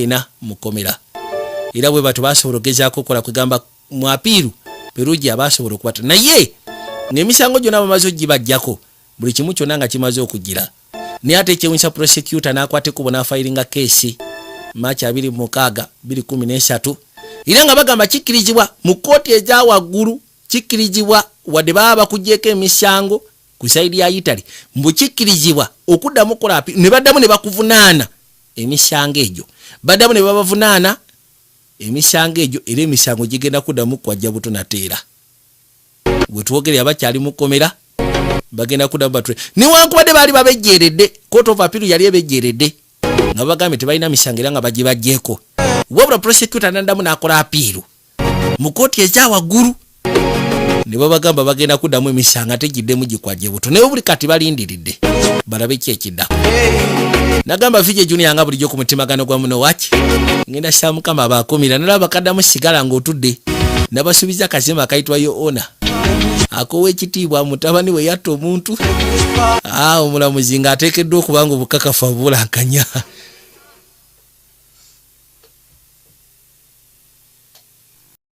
emyaka 4 mukomera era bwe batu basobola okugezaako okukola kugamba mu apiiru Perugia abasobola okukwata naye ng'emisango gyonna bamaze ogibajjako buli kimu kyonna nga kimaze okugira naye ate ekyewuunyisa prosecutor n'akwata ekkubo n'afayiringa keesi Maachi 26 2013 era nga bagamba kikkirizibwa mu kkooti eza waggulu kikkirizibwa wadde baba bakugyeko emisango ku saidi ya Italy mbu kikkirizibwa okuddamu okukola ne baddamu ne bakuvunaana emisango egyo baddamu ne babavunaana emisango egyo era emisango gigenda kuddamu kwajja butonateera bwe twogere abakyali mukomera bagenda kuddamu batwe niwankubadde baali babejjeeredde court of appeal yali ebejjeeredde nga bagambe tebalina misango era nga bagibajjeeko wabula prosecutor nandamu n'akola apiiru mu kkooti eza waggulu ne babagamba bagenda kuddamu emisango ate giddemu gikwajje buto naye buli kati balindiridde balabe ki ekiddako nagamba Vj Junior nga bulijjo ku mutimagano gwa MunoWatch ngenda sha mukama abakomera nalaba kaddamu sigala ng'otudde nabasuubiza akasema akayitwayo ona akowe ekitiibwa mutabani we yatta omuntu omulamuzi ng'ateekeddwa okubanga obukakafu abulankanya